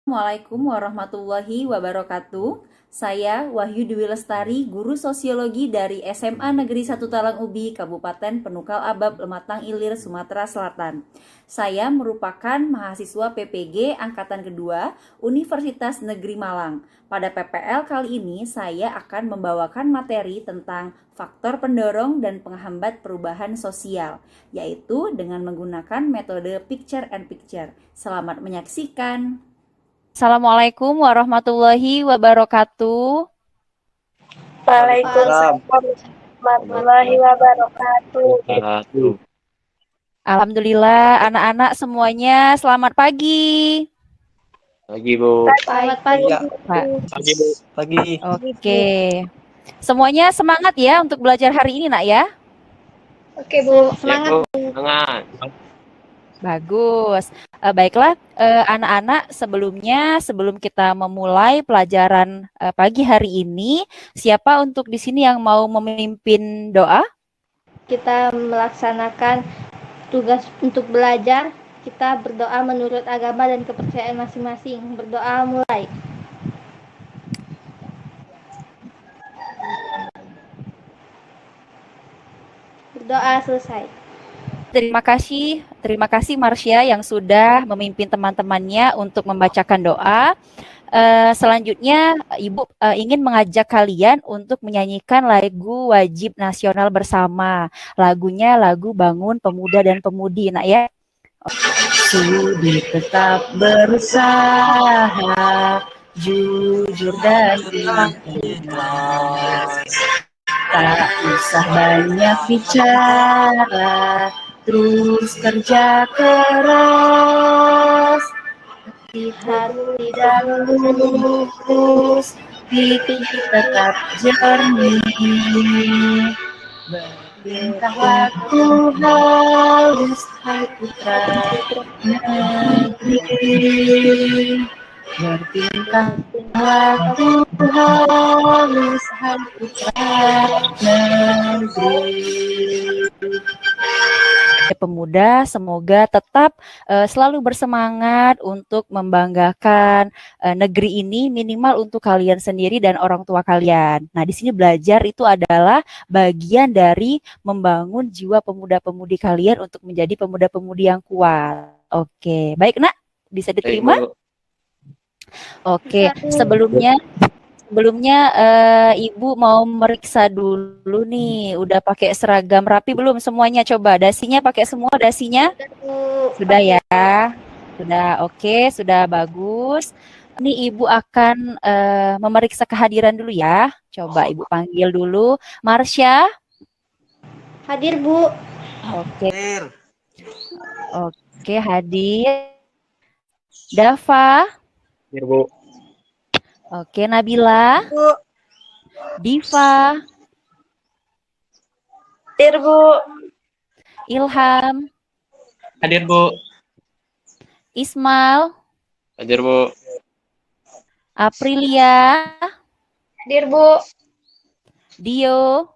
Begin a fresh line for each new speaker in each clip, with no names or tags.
Assalamualaikum warahmatullahi wabarakatuh. Saya Wahyu Dewi Lestari, guru sosiologi dari SMA Negeri 1 Talang Ubi, Kabupaten Penukal Abab, Lematang Ilir, Sumatera Selatan. Saya merupakan mahasiswa PPG Angkatan Kedua Universitas Negeri Malang. Pada PPL kali ini saya akan membawakan materi tentang faktor pendorong dan penghambat perubahan sosial, yaitu dengan menggunakan metode picture and picture. Selamat menyaksikan. Assalamualaikum warahmatullahi wabarakatuh.
Waalaikumsalam warahmatullahi wabarakatuh.
Alhamdulillah, anak-anak semuanya selamat pagi.
Pagi, Bu.
Selamat pagi.
Pagi, Bu. Pagi.
Oke. Semuanya semangat ya untuk belajar hari ini, Nak ya?
Oke, Bu.
Semangat. Ya, Bu. Semangat.
Bagus. Baiklah, anak-anak, sebelum kita memulai pelajaran pagi hari ini, siapa untuk di sini yang mau memimpin doa?
Kita melaksanakan tugas untuk belajar. Kita berdoa menurut agama dan kepercayaan masing-masing. Berdoa mulai. Berdoa selesai.
Terima kasih Marsha yang sudah memimpin teman-temannya untuk membacakan doa. Selanjutnya, Ibu ingin mengajak kalian untuk menyanyikan lagu wajib nasional bersama. Lagunya lagu Bangun Pemuda dan Pemudi, Nak ya. Sudi tetap berusaha, jujur dan ikhlas. Tak usah banyak bicara, terus kerja keras, hati dan lurus, pikir tetap jernih. Bertingkah laku halus, hai putra negeri. Bertingkah laku halus, hai putra negeri. Pemuda, semoga tetap selalu bersemangat untuk membanggakan negeri ini, minimal untuk kalian sendiri dan orang tua kalian. Nah, di sini belajar itu adalah bagian dari membangun jiwa pemuda-pemudi kalian untuk menjadi pemuda-pemudi yang kuat. Oke, baik Nak, bisa diterima? Oke, sebelumnya Ibu mau meriksa dulu nih, udah pakai seragam rapi belum semuanya? Coba dasinya pakai semua dasinya? Sudah ya? Sudah, oke, sudah bagus. Ini Ibu akan memeriksa kehadiran dulu ya. Coba Ibu panggil dulu. Marsha?
Hadir, Bu.
Oke. Oke, hadir. Dava?
Hadir, Bu.
Oke, Nabila.
Bu.
Diva.
Hadir, Bu.
Ilham.
Hadir, Bu.
Ismail.
Hadir, Bu.
Aprilia.
Hadir, Bu.
Dio.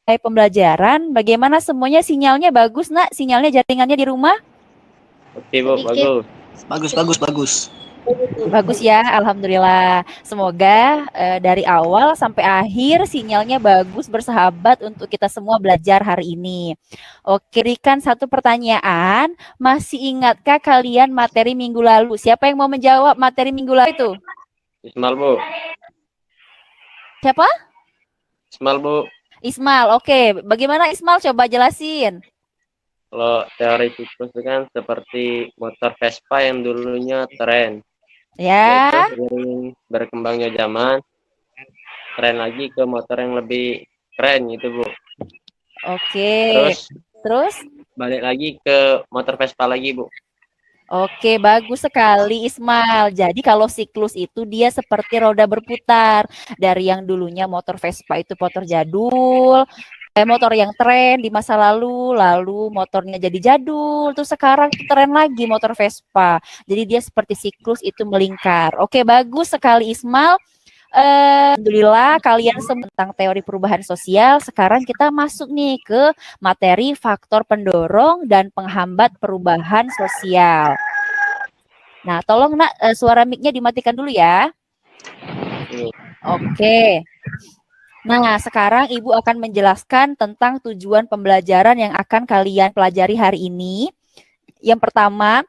Pembelajaran, bagaimana semuanya sinyalnya bagus, Nak? Sinyalnya jaringannya di rumah?
Oke, Bu, bagus.
Bagus.
Bagus ya, alhamdulillah. Semoga dari awal sampai akhir sinyalnya bagus, bersahabat untuk kita semua belajar hari ini. Oke, berikan satu pertanyaan. Masih ingatkah kalian materi minggu lalu? Siapa yang mau menjawab materi minggu lalu itu?
Ismail, Bu.
Siapa?
Ismail, Bu.
Ismail, oke. Bagaimana Ismail? Coba jelasin.
Kalau teori siklus itu kan seperti motor Vespa yang dulunya tren.
Ya.
Seiring berkembangnya zaman, tren lagi ke motor yang lebih keren gitu, Bu.
Oke. Terus?
Balik lagi ke motor Vespa lagi, Bu.
Oke, bagus sekali Ismail. Jadi kalau siklus itu dia seperti roda berputar. Dari yang dulunya motor Vespa itu motor jadul, motor yang tren di masa lalu motornya jadi jadul, terus sekarang tren lagi motor Vespa. Jadi dia seperti siklus itu melingkar. Oke, bagus sekali Ismail. Alhamdulillah kalian semua tentang teori perubahan sosial. Sekarang kita masuk nih ke materi faktor pendorong dan penghambat perubahan sosial. Nah, tolong nak suara mic-nya dimatikan dulu ya. Oke. Nah, sekarang Ibu akan menjelaskan tentang tujuan pembelajaran yang akan kalian pelajari hari ini. Yang pertama,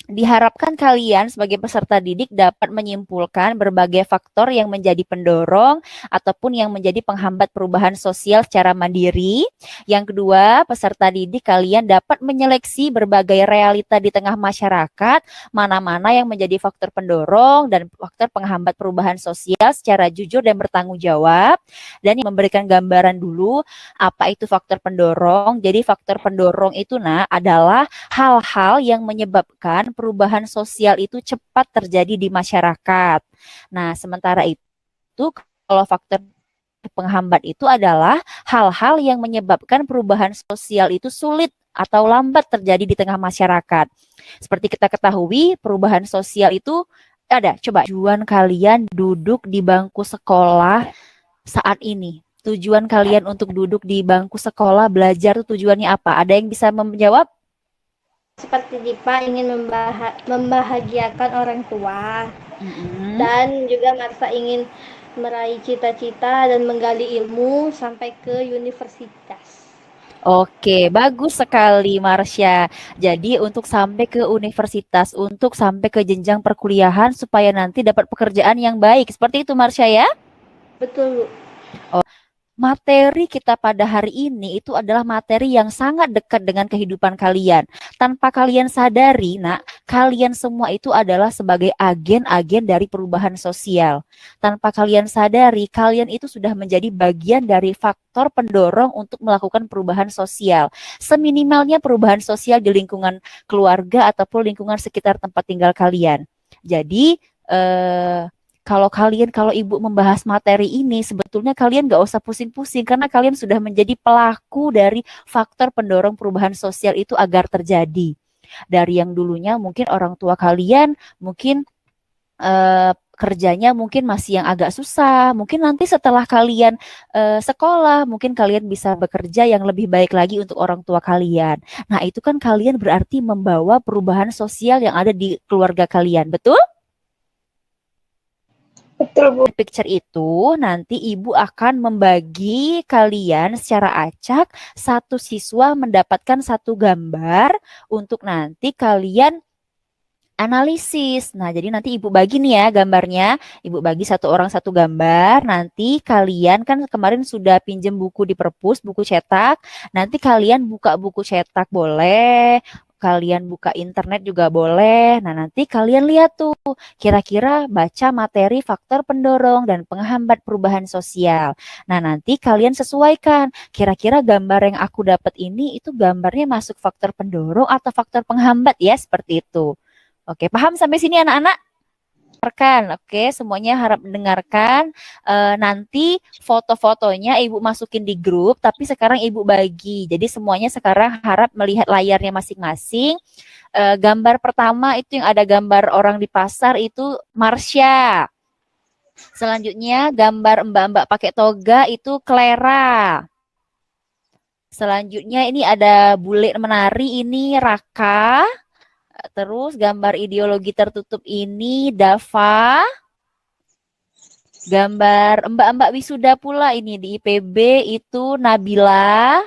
diharapkan kalian sebagai peserta didik dapat menyimpulkan berbagai faktor yang menjadi pendorong ataupun yang menjadi penghambat perubahan sosial secara mandiri. Yang kedua, peserta didik kalian dapat menyeleksi berbagai realita di tengah masyarakat, mana-mana yang menjadi faktor pendorong dan faktor penghambat perubahan sosial secara jujur dan bertanggung jawab. Dan memberikan gambaran dulu apa itu faktor pendorong. Jadi faktor pendorong itu adalah hal-hal yang menyebabkan perubahan sosial itu cepat terjadi di masyarakat. Nah, sementara itu kalau faktor penghambat itu adalah hal-hal yang menyebabkan perubahan sosial itu sulit atau lambat terjadi di tengah masyarakat. Seperti kita ketahui, perubahan sosial itu ada. Coba tujuan kalian duduk di bangku sekolah saat ini. Tujuan kalian untuk duduk di bangku sekolah belajar itu tujuannya apa? Ada yang bisa menjawab?
Seperti Dipa ingin membahagiakan orang tua dan juga Marsa ingin meraih cita-cita dan menggali ilmu sampai ke universitas.
Oke, bagus sekali Marsha. Jadi untuk sampai ke universitas, untuk sampai ke jenjang perkuliahan supaya nanti dapat pekerjaan yang baik. Seperti itu Marsha ya?
Betul, Bu.
Materi kita pada hari ini itu adalah materi yang sangat dekat dengan kehidupan kalian. Tanpa kalian sadari, kalian semua itu adalah sebagai agen-agen dari perubahan sosial. Tanpa kalian sadari, kalian itu sudah menjadi bagian dari faktor pendorong untuk melakukan perubahan sosial. Seminimalnya perubahan sosial di lingkungan keluarga ataupun lingkungan sekitar tempat tinggal kalian. Jadi, kalau Ibu membahas materi ini, sebetulnya kalian nggak usah pusing-pusing karena kalian sudah menjadi pelaku dari faktor pendorong perubahan sosial itu agar terjadi. Dari yang dulunya mungkin orang tua kalian mungkin kerjanya mungkin masih yang agak susah. Mungkin nanti setelah kalian sekolah, mungkin kalian bisa bekerja yang lebih baik lagi untuk orang tua kalian. Nah, itu kan kalian berarti membawa perubahan sosial yang ada di keluarga kalian, betul?
Betul, Bu.
Picture itu nanti Ibu akan membagi kalian secara acak, satu siswa mendapatkan satu gambar untuk nanti kalian analisis. Nah, jadi nanti Ibu bagi nih ya gambarnya. Ibu bagi satu orang satu gambar. Nanti kalian kan kemarin sudah pinjam buku di perpus, buku cetak. Nanti kalian buka buku cetak boleh. Kalian buka internet juga boleh. Nah, nanti kalian lihat tuh, kira-kira baca materi faktor pendorong dan penghambat perubahan sosial. Nah, nanti kalian sesuaikan, kira-kira gambar yang aku dapat ini itu gambarnya masuk faktor pendorong atau faktor penghambat ya, seperti itu. Oke, paham sampai sini anak-anak? Oke, semuanya harap mendengarkan. Nanti foto-fotonya Ibu masukin di grup, tapi sekarang Ibu bagi. Jadi semuanya sekarang harap melihat layarnya masing-masing. Gambar pertama itu yang ada gambar orang di pasar itu Marsha. Selanjutnya gambar mbak-mbak pakai toga itu Clara. Selanjutnya ini ada bule menari ini Raka. Terus gambar ideologi tertutup ini Dava. Gambar mbak-mbak wisuda pula ini di IPB itu Nabila.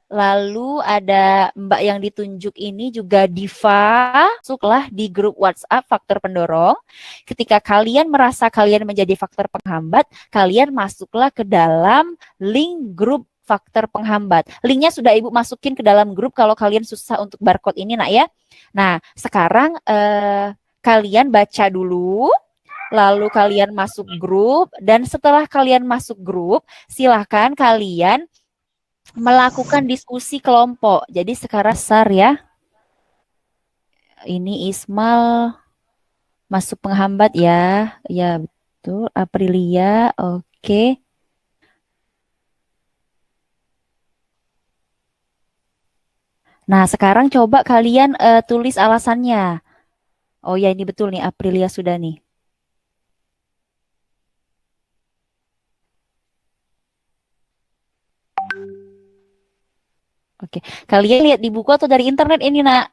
Lalu ada mbak yang ditunjuk ini juga Diva. Masuklah di grup WhatsApp faktor pendorong. Ketika kalian merasa kalian menjadi faktor penghambat, kalian masuklah ke dalam link grup faktor penghambat. Linknya sudah Ibu masukin ke dalam grup kalau kalian susah untuk barcode ini ya. Nah, sekarang kalian baca dulu, lalu kalian masuk grup, dan setelah kalian masuk grup, silahkan kalian melakukan diskusi kelompok. Jadi sekarang besar ya. Ini Ismal masuk penghambat ya. Ya betul, Aprilia, oke. Nah, sekarang coba kalian tulis alasannya. Oh ya, ini betul nih, Aprilia sudah nih. Oke. Kalian lihat di buku atau dari internet ini, Nak?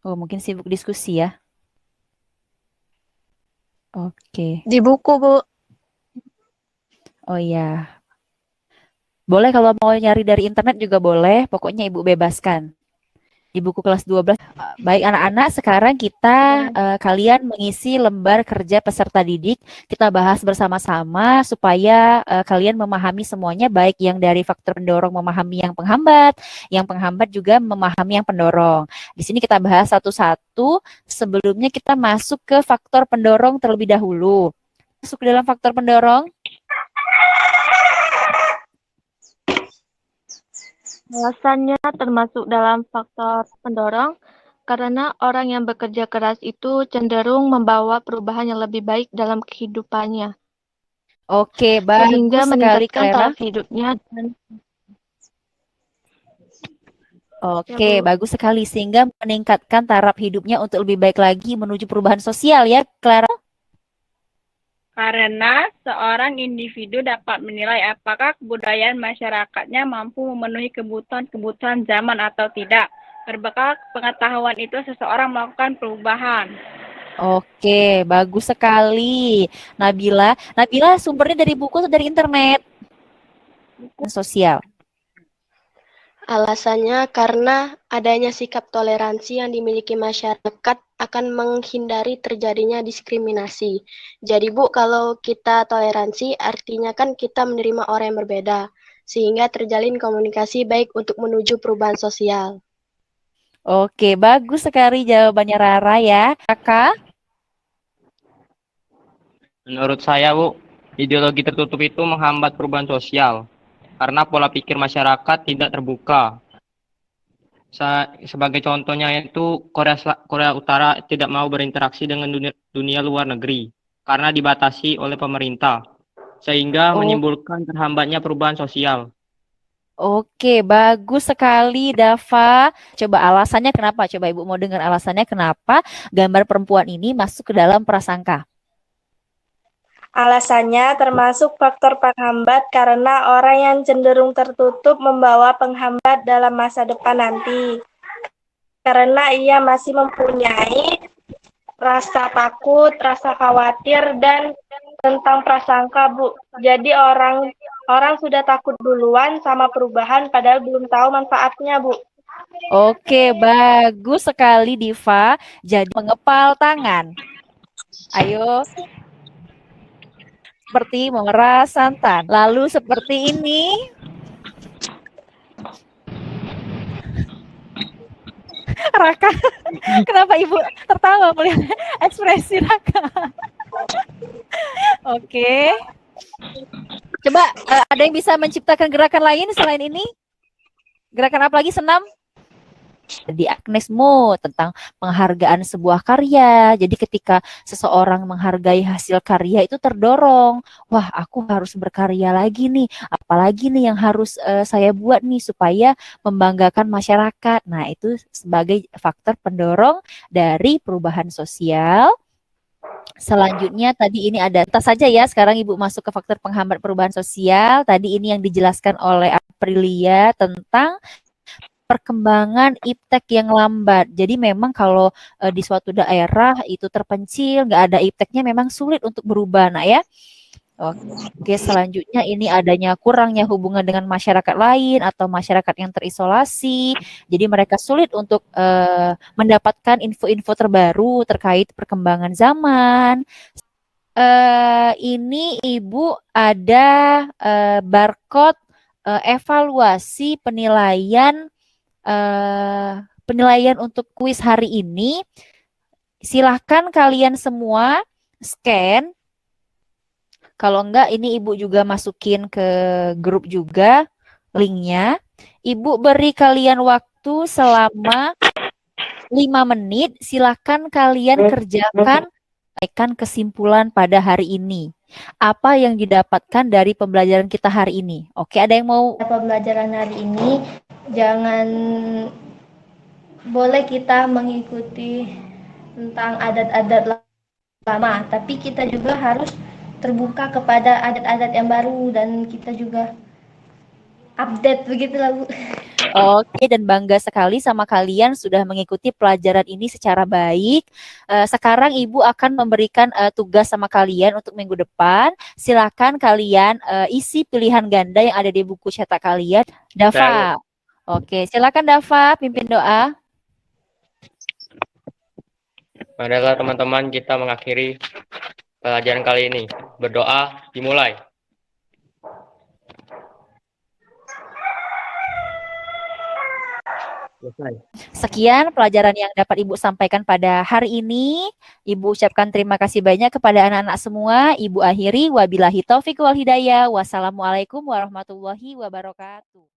Oh, mungkin sibuk diskusi ya. Oke.
Di buku, Bu.
Oh iya. Boleh kalau mau nyari dari internet juga boleh. Pokoknya Ibu bebaskan. Di buku kelas 12. Baik anak-anak, sekarang kita kalian mengisi lembar kerja peserta didik. Kita bahas bersama-sama supaya kalian memahami semuanya, baik yang dari faktor pendorong memahami yang penghambat juga memahami yang pendorong. Di sini kita bahas satu-satu. Sebelumnya kita masuk ke faktor pendorong terlebih dahulu. Masuk ke dalam faktor pendorong.
Alasannya termasuk dalam faktor pendorong karena orang yang bekerja keras itu cenderung membawa perubahan yang lebih baik dalam kehidupannya,
Oke,
sehingga
bagus sekali,
meningkatkan
Clara.
taraf hidupnya dan
Oke,
Bu.
bagus sekali. Sehingga meningkatkan taraf hidupnya untuk lebih baik lagi menuju perubahan sosial ya, Clara.
Karena seorang individu dapat menilai apakah kebudayaan masyarakatnya mampu memenuhi kebutuhan zaman atau tidak. Berbekal pengetahuan itu, seseorang melakukan perubahan.
Oke, bagus sekali. Nabila, sumbernya dari buku atau dari internet? Sosial.
Alasannya karena adanya sikap toleransi yang dimiliki masyarakat akan menghindari terjadinya diskriminasi. Jadi Bu, kalau kita toleransi artinya kan kita menerima orang yang berbeda, sehingga terjalin komunikasi baik untuk menuju perubahan sosial.
Oke, bagus sekali jawabannya Rara ya. Kakak?
Menurut saya, Bu, ideologi tertutup itu menghambat perubahan sosial karena pola pikir masyarakat tidak terbuka. Sebagai contohnya itu Korea Utara tidak mau berinteraksi dengan dunia luar negeri karena dibatasi oleh pemerintah, sehingga menimbulkan terhambatnya perubahan sosial.
Oke, bagus sekali Dava. Coba alasannya kenapa? Coba Ibu mau dengar alasannya kenapa gambar perempuan ini masuk ke dalam prasangka.
Alasannya termasuk faktor penghambat karena orang yang cenderung tertutup membawa penghambat dalam masa depan nanti. Karena ia masih mempunyai rasa takut, rasa khawatir, dan tentang prasangka, Bu. Jadi orang sudah takut duluan sama perubahan padahal belum tahu manfaatnya, Bu.
Oke, bagus sekali Diva. Jadi mengepal tangan. Ayo. Seperti memeras santan. Lalu seperti ini. Raka, kenapa Ibu tertawa melihat ekspresi Raka? Oke. Coba ada yang bisa menciptakan gerakan lain selain ini? Gerakan apa lagi, senam? Di Agnes Mo tentang penghargaan sebuah karya. Jadi ketika seseorang menghargai hasil karya itu terdorong, wah aku harus berkarya lagi nih, apalagi nih yang harus saya buat nih supaya membanggakan masyarakat. Nah itu sebagai faktor pendorong dari perubahan sosial. Selanjutnya tadi ini ada tas saja ya, sekarang Ibu masuk ke faktor penghambat perubahan sosial. Tadi ini yang dijelaskan oleh Aprilia tentang perkembangan iptek yang lambat. Jadi memang kalau di suatu daerah itu terpencil, nggak ada ipteknya, memang sulit untuk berubah, nah ya. Oke, selanjutnya ini adanya kurangnya hubungan dengan masyarakat lain atau masyarakat yang terisolasi. Jadi mereka sulit untuk mendapatkan info-info terbaru terkait perkembangan zaman. Ini Ibu ada barcode evaluasi penilaian untuk kuis hari ini. Silahkan kalian semua scan. Kalau enggak, ini Ibu juga masukin ke grup juga linknya. Ibu beri kalian waktu selama 5 menit. Silahkan kalian kerjakan kesimpulan pada hari ini. Apa yang didapatkan dari pembelajaran kita hari ini? Oke, ada yang mau?
Pembelajaran hari ini, jangan boleh kita mengikuti tentang adat-adat lama, tapi kita juga harus terbuka kepada adat-adat yang baru, dan kita juga
update begitulah Bu.
Oke, dan bangga sekali sama kalian sudah mengikuti pelajaran ini secara baik. Sekarang Ibu akan memberikan tugas sama kalian untuk minggu depan. Silakan kalian isi pilihan ganda yang ada di buku cetak kalian. Dava. Oke, silakan Dava, pimpin doa.
Marilah teman-teman kita mengakhiri pelajaran kali ini. Berdoa dimulai. Selesai.
Sekian pelajaran yang dapat Ibu sampaikan pada hari ini. Ibu ucapkan terima kasih banyak kepada anak-anak semua. Ibu akhiri wabillahi taufiq wal hidayah. Wassalamualaikum warahmatullahi wabarakatuh.